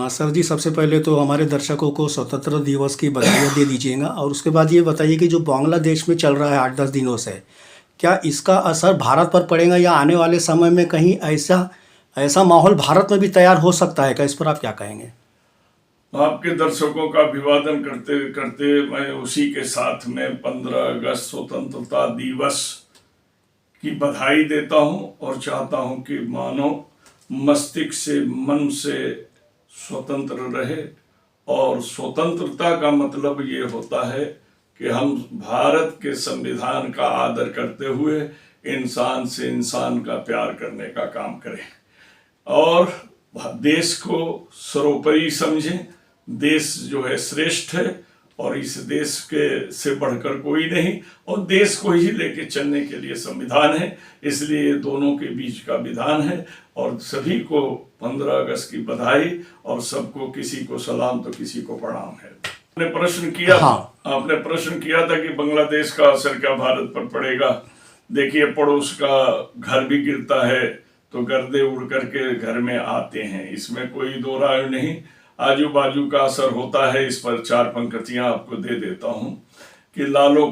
Sir जी, सबसे पहले तो हमारे दर्शकों को स्वतंत्रता दिवस की बधाइयाँ दे दीजिएगा, और उसके बाद ये बताइए कि जो बांग्लादेश में चल रहा है 8-10 दिनों से, क्या इसका असर भारत पर पड़ेगा, या आने वाले समय में कहीं ऐसा ऐसा माहौल भारत में भी तैयार हो सकता है क्या? इस पर आप क्या कहेंगे? आपके दर्शकों का अभिवादन करते करते मैं उसी के साथ में 15 अगस्त स्वतंत्रता दिवस की बधाई देता हूं और चाहता हूं कि मानव मस्तिष्क से, मन से स्वतंत्र रहे। और स्वतंत्रता का मतलब ये होता है कि हम भारत के संविधान का आदर करते हुए इंसान से इंसान का प्यार करने का काम करें और देश को सर्वोपरि समझें। देश जो है श्रेष्ठ है और इस देश के से बढ़कर कोई नहीं, और देश को ही लेके चलने के लिए संविधान है, इसलिए दोनों के बीच का विधान है। और सभी को 15 अगस्त की बधाई, और सबको, किसी को सलाम तो किसी को प्रणाम है। आपने प्रश्न किया आपने प्रश्न किया था कि बांग्लादेश का असर क्या भारत पर पड़ेगा। देखिए, पड़ोस का घर भी गिरता है तो गर्दे उड़ करके घर में आते हैं, इसमें कोई दो राय नहीं। आजू बाजू का असर होता है। इस पर 4 पंक्तियां आपको दे देता हूं कि लालो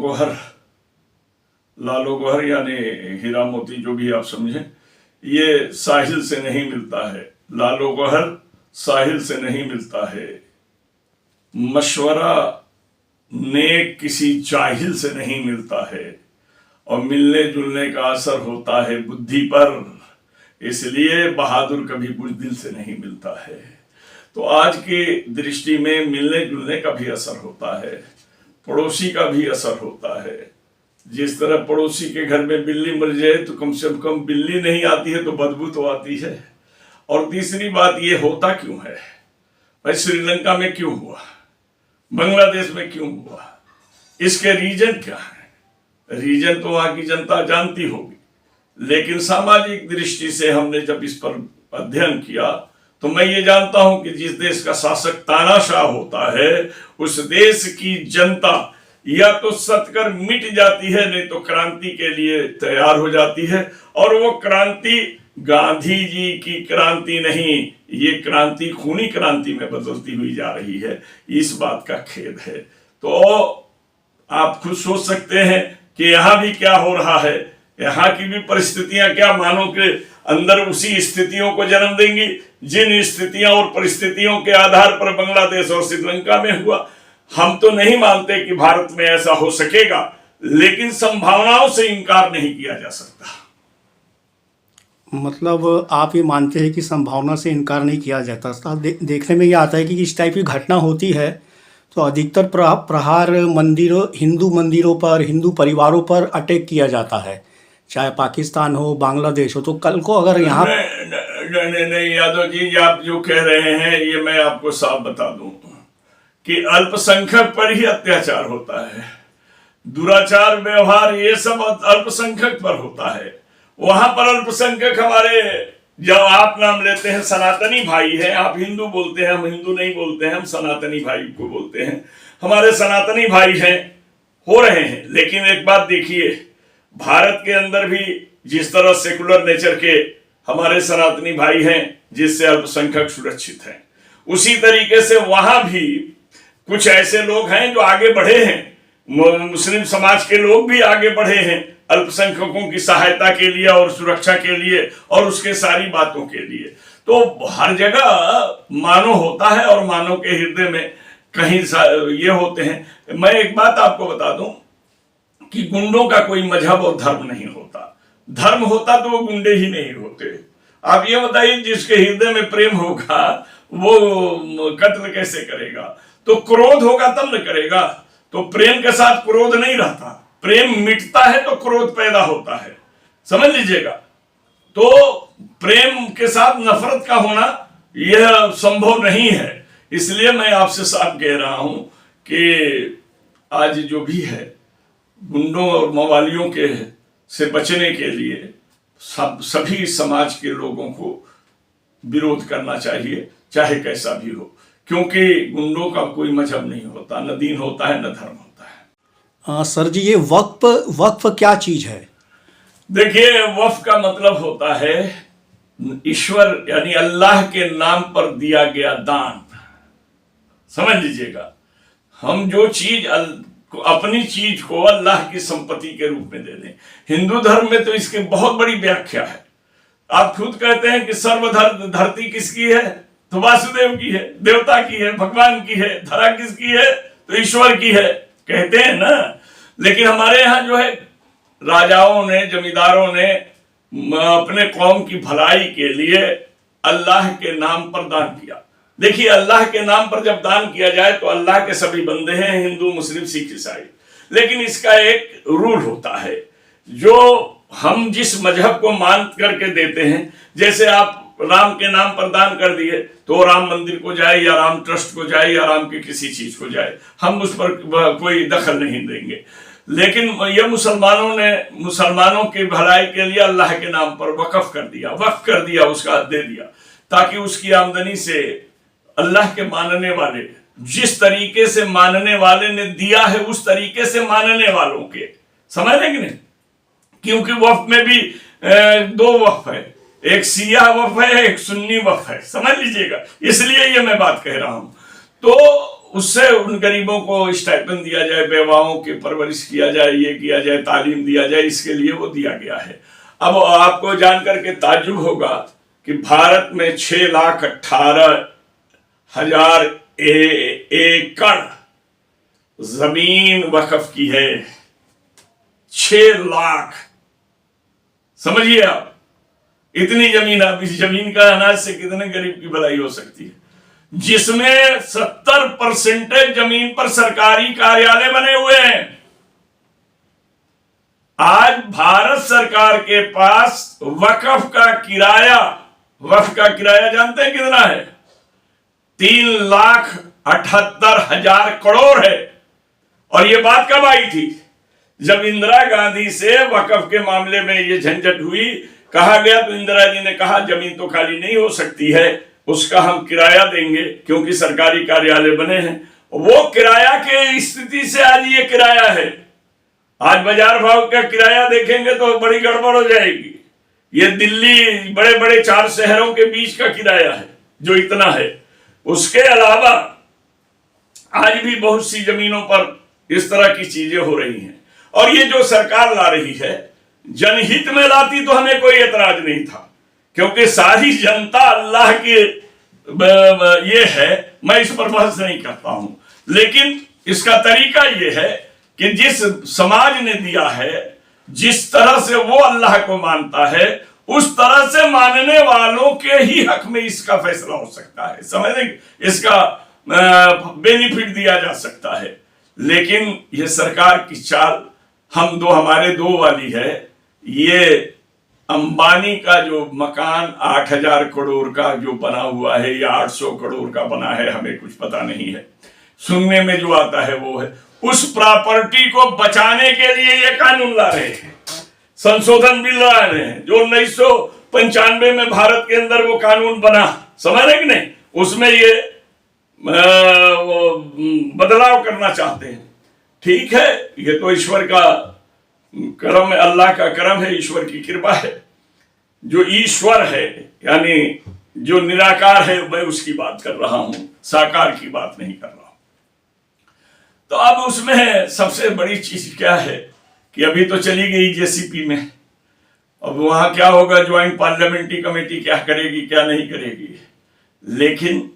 गोहर यानी हीरा मोती, जो भी आप समझें, ये साहिल से नहीं मिलता है। लालो गोहर साहिल से नहीं मिलता है। मशवरा नेक किसी जाहिल से नहीं मिलता है, और मिलने जुलने का असर होता है बुद्धि पर, इसलिए बहादुर कभी बुज़दिल से नहीं मिलता है। तो आज की दृष्टि में मिलने जुलने का भी असर होता है, पड़ोसी का भी असर होता है। जिस तरह पड़ोसी के घर में बिल्ली मर जाए तो कम से कम बिल्ली नहीं आती है तो बदबू तो आती है। और तीसरी बात, ये होता क्यों है भाई? श्रीलंका में क्यों हुआ, बांग्लादेश में क्यों हुआ, इसके रीजन क्या है? रीजन तो वहां की जनता जानती होगी, लेकिन सामाजिक दृष्टि से हमने जब इस पर अध्ययन किया तो मैं ये जानता हूं कि जिस देश का शासक तानाशाह होता है, उस देश की जनता या तो सतकर मिट जाती है, नहीं तो क्रांति के लिए तैयार हो जाती है। और वो क्रांति गांधी जी की क्रांति नहीं, ये क्रांति खूनी क्रांति में बदलती हुई जा रही है। इस बात का खेद है। तो आप खुद सोच सकते हैं कि यहाँ भी क्या हो रहा है। यहाँ की भी परिस्थितियां क्या मानव के अंदर उसी स्थितियों को जन्म देंगी जिन स्थितियां और परिस्थितियों के आधार पर बांग्लादेश और श्रीलंका में हुआ। हम तो नहीं मानते कि भारत में ऐसा हो सकेगा, लेकिन संभावनाओं से इनकार नहीं किया जा सकता। मतलब आप ये मानते हैं कि संभावना से इनकार नहीं किया जाता। देखने में ये आता है कि इस टाइप की घटना होती है तो अधिकतर प्रहार हिंदू मंदिरों पर, हिंदू परिवारों पर अटैक किया जाता है, चाहे पाकिस्तान हो, बांग्लादेश हो। तो कल को अगर यहाँ नहीं यादव जी, आप जो कह रहे हैं ये मैं आपको साफ बता दूं कि अल्पसंख्यक पर ही अत्याचार होता है, दुराचार, व्यवहार, ये सब अल्पसंख्यक पर होता है। वहां पर अल्पसंख्यक हमारे, जब आप नाम लेते हैं सनातनी भाई हैं, आप हिंदू बोलते हैं, हम हिंदू नहीं बोलते हैं, हम सनातनी भाई को बोलते हैं। हमारे सनातनी भाई हैं, हो रहे हैं। लेकिन एक बात देखिए, भारत के अंदर भी जिस तरह सेकुलर नेचर के हमारे सनातनी भाई हैं, जिससे अल्पसंख्यक सुरक्षित हैं, उसी तरीके से वहां भी कुछ ऐसे लोग हैं जो आगे बढ़े हैं। मुस्लिम समाज के लोग भी आगे बढ़े हैं अल्पसंख्यकों की सहायता के लिए और सुरक्षा के लिए और उसके सारी बातों के लिए। तो हर जगह मानव होता है और मानव के हृदय में कहीं ये होते हैं। मैं एक बात आपको बता दूं कि गुंडों का कोई मजहब और धर्म नहीं होता। धर्म होता तो वो गुंडे ही नहीं होते। आप ये बताइए, जिसके हृदय में प्रेम होगा वो कत्ल कैसे करेगा? तो क्रोध होगा तब न करेगा। तो प्रेम के साथ क्रोध नहीं रहता, प्रेम मिटता है तो क्रोध पैदा होता है, समझ लीजिएगा। तो प्रेम के साथ नफरत का होना यह संभव नहीं है। इसलिए मैं आपसे साफ कह रहा हूं कि आज जो भी है, गुंडों और मवालियों के से बचने के लिए सभी समाज के लोगों को विरोध करना चाहिए, चाहे कैसा भी हो, क्योंकि गुंडों का कोई मजहब नहीं होता, न दीन होता है, न धर्म होता है। सर जी, ये वक्फ क्या चीज है? देखिए, वक्फ का मतलब होता है ईश्वर यानी अल्लाह के नाम पर दिया गया दान। समझ लीजिएगा। हम जो चीज अपनी चीज को अल्लाह की संपत्ति के रूप में दे दें। हिंदू धर्म में तो इसकी बहुत बड़ी व्याख्या है। आप खुद कहते हैं कि धरती किसकी है, तो वासुदेव की है, देवता की है, भगवान की है। धरा किसकी है, तो ईश्वर की है, कहते हैं ना। लेकिन हमारे यहाँ जो है राजाओं ने, जमींदारों ने अपने कौम की भलाई के लिए अल्लाह के नाम पर दान किया। देखिए, अल्लाह के नाम पर जब दान किया जाए तो अल्लाह के सभी बंदे हैं, हिंदू, मुस्लिम, सिख, ईसाई। लेकिन इसका एक रूल होता है, जो हम जिस मजहब को मान करके देते हैं। जैसे आप राम के नाम पर दान कर दिए तो राम मंदिर को जाए या राम ट्रस्ट को जाए या राम की किसी चीज को जाए, हम उस पर कोई दखल नहीं देंगे। लेकिन ये मुसलमानों की भलाई के लिए अल्लाह के नाम पर वक्फ कर दिया, उसका दे दिया, ताकि उसकी आमदनी से अल्लाह के मानने वाले, जिस तरीके से मानने वाले ने दिया है उस तरीके से मानने वालों के, समझ रहे कि नहीं। क्योंकि वक्फ में भी दो वक्फ है, एक शिया वक्फ है, एक सुन्नी वक्फ है, समझ लीजिएगा। इसलिए ये मैं बात कह रहा हूं। तो उससे उन गरीबों को स्टाइपेंड दिया जाए, बेवाओं की परवरिश किया जाए, ये किया जाए, तालीम दिया जाए, इसके लिए वो दिया गया है। अब आपको जानकर के ताज्जुब होगा कि भारत में 6,18,000 एकड़ जमीन वक्फ की है। 6 लाख, समझिए आप, इतनी जमीन। अब इस जमीन का अनाज से कितने गरीब की भलाई हो सकती है, जिसमें 70% जमीन पर सरकारी कार्यालय बने हुए हैं। आज भारत सरकार के पास वक्फ का किराया जानते हैं कितना है? 3,78,000 करोड़ है। और ये बात कब आई थी? जब इंदिरा गांधी से वक्फ के मामले में ये झंझट हुई, कहा गया तो इंदिरा जी ने कहा जमीन तो खाली नहीं हो सकती है, उसका हम किराया देंगे, क्योंकि सरकारी कार्यालय बने हैं। वो किराया के स्थिति से आज ये किराया है। आज बाजार भाव का किराया देखेंगे तो बड़ी गड़बड़ हो जाएगी। ये दिल्ली, बड़े बड़े 4 शहरों के बीच का किराया है जो इतना है। उसके अलावा आज भी बहुत सी जमीनों पर इस तरह की चीजें हो रही हैं। और ये जो सरकार ला रही है, जनहित में लाती तो हमें कोई एतराज नहीं था, क्योंकि सारी जनता अल्लाह के ये है। मैं इस पर बहस नहीं करता हूं, लेकिन इसका तरीका ये है कि जिस समाज ने दिया है, जिस तरह से वो अल्लाह को मानता है, उस तरह से मानने वालों के ही हक में इसका फैसला हो सकता है, समझ रहे, इसका बेनिफिट दिया जा सकता है। लेकिन ये सरकार की चाल हमारे दो वाली है। ये अंबानी का जो मकान 8,000 करोड़ का जो बना हुआ है या 800 करोड़ का बना है, हमें कुछ पता नहीं है, सुनने में जो आता है वो है। उस प्रॉपर्टी को बचाने के लिए ये कानून ला रहे हैं, संशोधन बिल ला रहे हैं, जो 1995 में भारत के अंदर वो कानून बना, समझ रहे कि नहीं, उसमें ये बदलाव करना चाहते हैं। ठीक है, ये तो ईश्वर का करम है, अल्लाह का करम है, ईश्वर की कृपा है। जो ईश्वर है यानी जो निराकार है, मैं उसकी बात कर रहा हूं, साकार की बात नहीं कर रहा हूं। तो अब उसमें सबसे बड़ी चीज क्या है कि अभी तो चली गई जेसीपी में, अब वहां क्या होगा, ज्वाइंट पार्लियामेंट्री कमेटी क्या करेगी क्या नहीं करेगी। लेकिन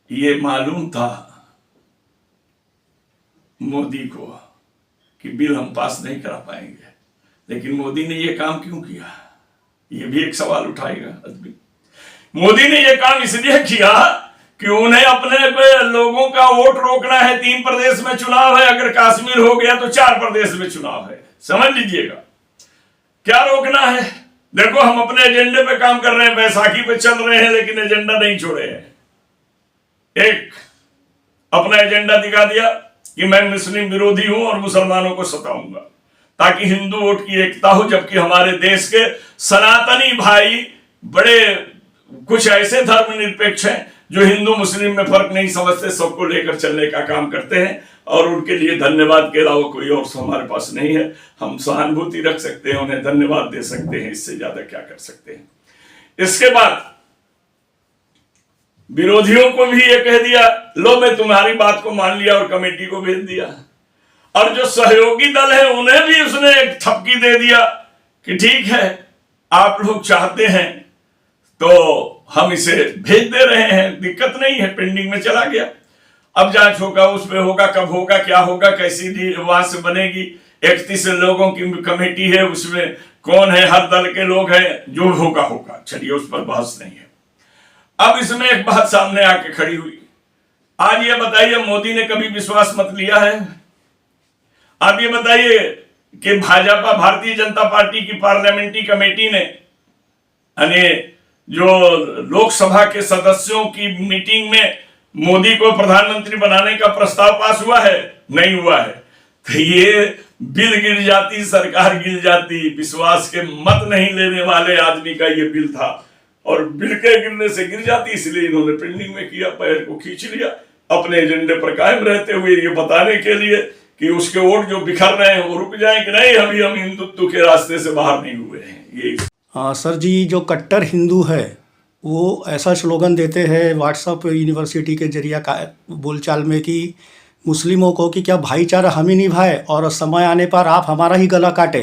ये मालूम था मोदी को कि बिल हम पास नहीं करा पाएंगे, लेकिन मोदी ने ये काम क्यों किया, ये भी एक सवाल उठाएगा आदमी। मोदी ने ये काम इसलिए किया कि उन्हें अपने लोगों का वोट रोकना है। 3 प्रदेश में चुनाव है, अगर कश्मीर हो गया तो 4 प्रदेश में चुनाव है, समझ लीजिएगा। क्या रोकना है? देखो, हम अपने एजेंडे पे काम कर रहे हैं, बैसाखी पे चल रहे हैं, लेकिन एजेंडा नहीं छोड़े हैं। एक अपना एजेंडा दिखा दिया कि मैं मुस्लिम विरोधी हूं और मुसलमानों को सताऊंगा, ताकि हिंदू वोट की एकता हो। जबकि हमारे देश के सनातनी भाई बड़े कुछ ऐसे धर्मनिरपेक्ष हैं जो हिंदू मुस्लिम में फर्क नहीं समझते, सबको लेकर चलने का काम करते हैं। और उनके लिए धन्यवाद के अलावा कोई और हमारे पास नहीं है। हम सहानुभूति रख सकते हैं, उन्हें धन्यवाद दे सकते हैं, इससे ज्यादा क्या कर सकते हैं। इसके बाद विरोधियों को भी ये कह दिया, लो मैं तुम्हारी बात को मान लिया और कमेटी को भेज दिया। और जो सहयोगी दल है उन्हें भी उसने एक थपकी दे दिया कि ठीक है, आप लोग चाहते हैं तो हम इसे भेज दे रहे हैं, दिक्कत नहीं है, पेंडिंग में चला गया। अब जांच होगा, उसमें होगा, कब होगा, क्या होगा, कैसी वहां से बनेगी। 31 लोगों की कमेटी है, उसमें कौन है, हर दल के लोग हैं, जो होगा होगा, चलिए उस पर बहस नहीं है। अब इसमें एक बात सामने आके खड़ी हुई, आज ये बताइए मोदी ने कभी विश्वास मत लिया है? आप ये बताइए कि भाजपा भारतीय जनता पार्टी की पार्लियामेंट्री कमेटी ने यानी जो लोकसभा के सदस्यों की मीटिंग में मोदी को प्रधानमंत्री बनाने का प्रस्ताव पास हुआ है? नहीं हुआ है। तो ये बिल गिर जाती, सरकार गिर जाती, विश्वास के मत नहीं लेने वाले आदमी का ये बिल था और बिल के गिरने से गिर जाती, इसलिए इन्होंने पेंडिंग में किया, पैर को खींच लिया, अपने एजेंडे पर कायम रहते हुए ये बताने के लिए कि उसके वोट जो बिखर रहे हैं वो रुक जाए कि नहीं, अभी हम हिंदुत्व के रास्ते से बाहर नहीं हुए हैं। ये सर जी, जो कट्टर हिंदू है वो ऐसा स्लोगन देते हैं व्हाट्सएप यूनिवर्सिटी के जरिए का बोलचाल में कि मुस्लिमों को कि क्या भाईचारा हम ही निभाए और समय आने पर आप हमारा ही गला काटे।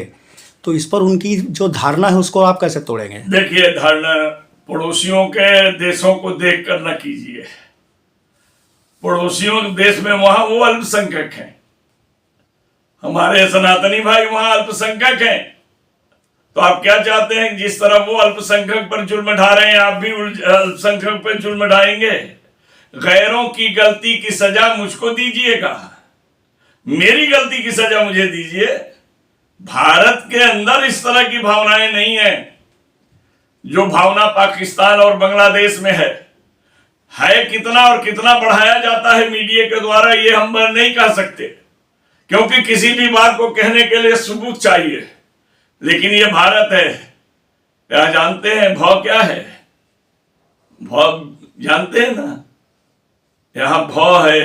तो इस पर उनकी जो धारणा है उसको आप कैसे तोड़ेंगे? देखिए, धारणा पड़ोसियों के देशों को देख कर न कीजिए। पड़ोसियों के देश में वहां वो अल्पसंख्यक हैं, हमारे सनातनी भाई वहां अल्पसंख्यक हैं। तो आप क्या चाहते हैं? जिस तरह वो अल्पसंख्यक पर जुल्म ढा रहे हैं, आप भी अल्पसंख्यक पर जुल्म ढाएंगे? गैरों की गलती की सजा मुझको दीजिएगा, मेरी गलती की सजा मुझे दीजिए। भारत के अंदर इस तरह की भावनाएं नहीं है जो भावना पाकिस्तान और बांग्लादेश में है। कितना और कितना बढ़ाया जाता है मीडिया के द्वारा, ये हम नहीं कह सकते, क्योंकि किसी भी बात को कहने के लिए सबूत चाहिए। लेकिन ये भारत है, क्या जानते हैं भौ क्या है? भौ जानते हैं ना? यहां भौ है,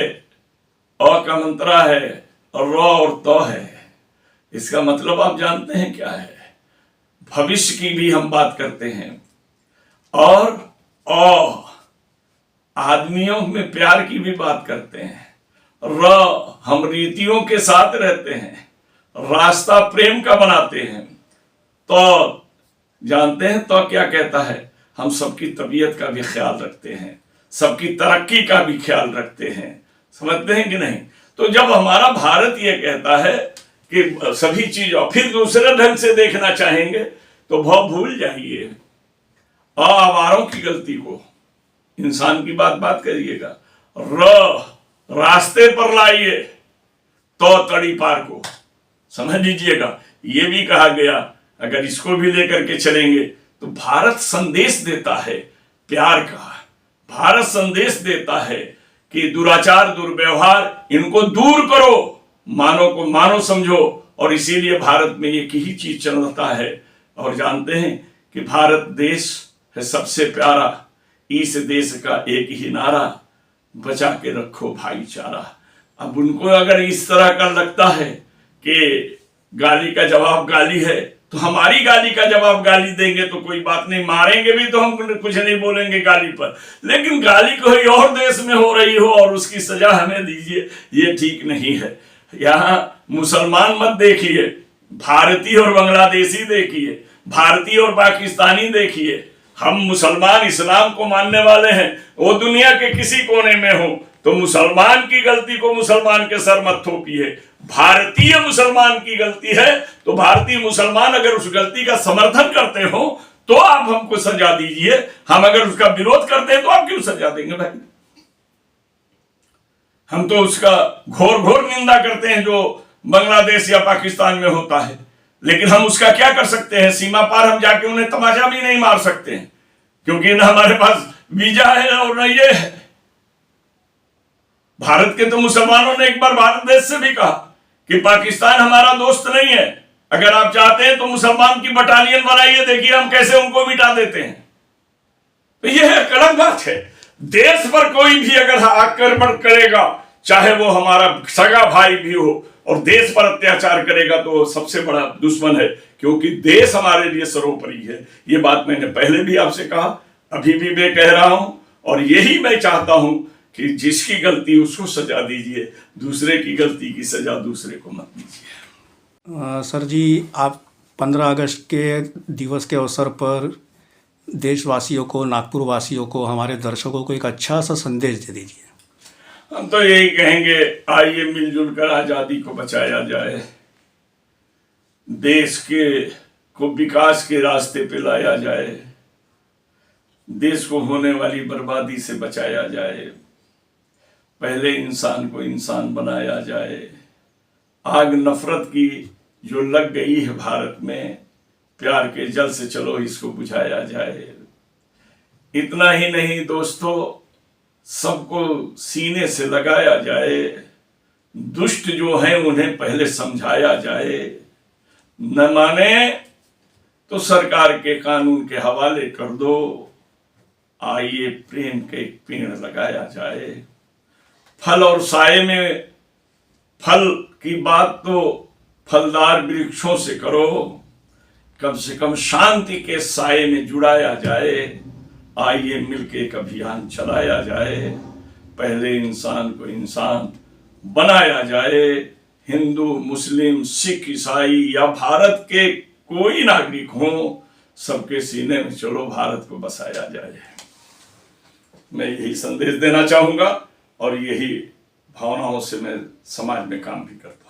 अ का मंत्रा है और र और त है। इसका मतलब आप जानते हैं क्या है? भविष्य की भी हम बात करते हैं और आदमियों में प्यार की भी बात करते हैं। हम रीतियों के साथ रहते हैं, रास्ता प्रेम का बनाते हैं। तो जानते हैं तो क्या कहता है? हम सबकी तबीयत का भी ख्याल रखते हैं, सबकी तरक्की का भी ख्याल रखते हैं। समझते हैं कि नहीं? तो जब हमारा भारत ये कहता है कि सभी चीज और फिर दूसरे ढंग से देखना चाहेंगे तो बहुत भूल जाइए। आवारों की गलती को इंसान की बात करिएगा। रास्ते पर लाइए तो तड़ी पार को, समझ लीजिएगा। ये भी कहा गया, अगर इसको भी लेकर के चलेंगे तो भारत संदेश देता है प्यार का। भारत संदेश देता है कि दुराचार, दुर्व्यवहार इनको दूर करो, मानो को मानो समझो। और इसीलिए भारत में एक ही चीज चलता है। और जानते हैं कि भारत देश है सबसे प्यारा, इस देश का एक ही नारा, बचा के रखो भाईचारा। अब उनको अगर इस तरह का लगता है कि गाली का जवाब गाली है, तो हमारी गाली का जवाब गाली देंगे तो कोई बात नहीं, मारेंगे भी तो हम कुछ नहीं बोलेंगे गाली पर। लेकिन गाली कोई और देश में हो रही हो और उसकी सजा हमें दीजिए, ये ठीक नहीं है। यहाँ मुसलमान मत देखिए, भारतीय और बांग्लादेशी देखिए, भारतीय और पाकिस्तानी देखिए। हम मुसलमान इस्लाम को मानने वाले हैं, वो दुनिया के किसी कोने में हो, तो मुसलमान की गलती को मुसलमान के सर मत थोपिए। भारतीय मुसलमान की गलती है तो भारतीय मुसलमान अगर उस गलती का समर्थन करते हो तो आप हमको सजा दीजिए, हम अगर उसका विरोध करते हैं तो आप क्यों सजा देंगे भाई? हम तो उसका घोर घोर निंदा करते हैं जो बांग्लादेश या पाकिस्तान में होता है, लेकिन हम उसका क्या कर सकते हैं? सीमा पार हम जाके उन्हें तमाचा भी नहीं मार सकते हैं, क्योंकि न हमारे पास वीजा है और न ये है। भारत के तो मुसलमानों ने एक बार भारत देश से भी कहा कि पाकिस्तान हमारा दोस्त नहीं है, अगर आप चाहते हैं तो मुसलमान की बटालियन बनाइए, देखिए हम कैसे उनको मिटा देते हैं। तो यह एक अलग बात है। देश पर कोई भी अगर आक्रमण करेगा, चाहे वो हमारा सगा भाई भी हो, और देश पर अत्याचार करेगा तो सबसे बड़ा दुश्मन है, क्योंकि देश हमारे लिए सर्वोपरि है। ये बात मैंने पहले भी आपसे कहा, अभी भी मैं कह रहा हूं और यही मैं चाहता हूं कि जिसकी गलती उसको सजा दीजिए, दूसरे की गलती की सजा दूसरे को मत दीजिए। सर जी, आप 15 अगस्त के दिवस के अवसर पर देशवासियों को, नागपुर वासियों को, हमारे दर्शकों को एक अच्छा सा संदेश दे दीजिए। हम तो यही कहेंगे, आइए मिलजुल कर आजादी को बचाया जाए, देश को विकास के रास्ते पे लाया जाए, देश को होने वाली बर्बादी से बचाया जाए, पहले इंसान को इंसान बनाया जाए। आग नफरत की जो लग गई है भारत में, प्यार के जल से चलो इसको बुझाया जाए। इतना ही नहीं दोस्तों, सबको सीने से लगाया जाए, दुष्ट जो हैं उन्हें पहले समझाया जाए, न माने तो सरकार के कानून के हवाले कर दो। आइए प्रेम के एक पेड़ लगाया जाए। फल और साए में, फल की बात तो फलदार वृक्षों से करो, कम से कम शांति के साए में जुड़ाया जाए। आइए मिलके एक अभियान चलाया जाए, पहले इंसान को इंसान बनाया जाए। हिंदू, मुस्लिम, सिख, ईसाई या भारत के कोई नागरिक हो, सबके सीने में चलो भारत को बसाया जाए। मैं यही संदेश देना चाहूंगा और यही भावनाओं से मैं समाज में काम भी करता हूं।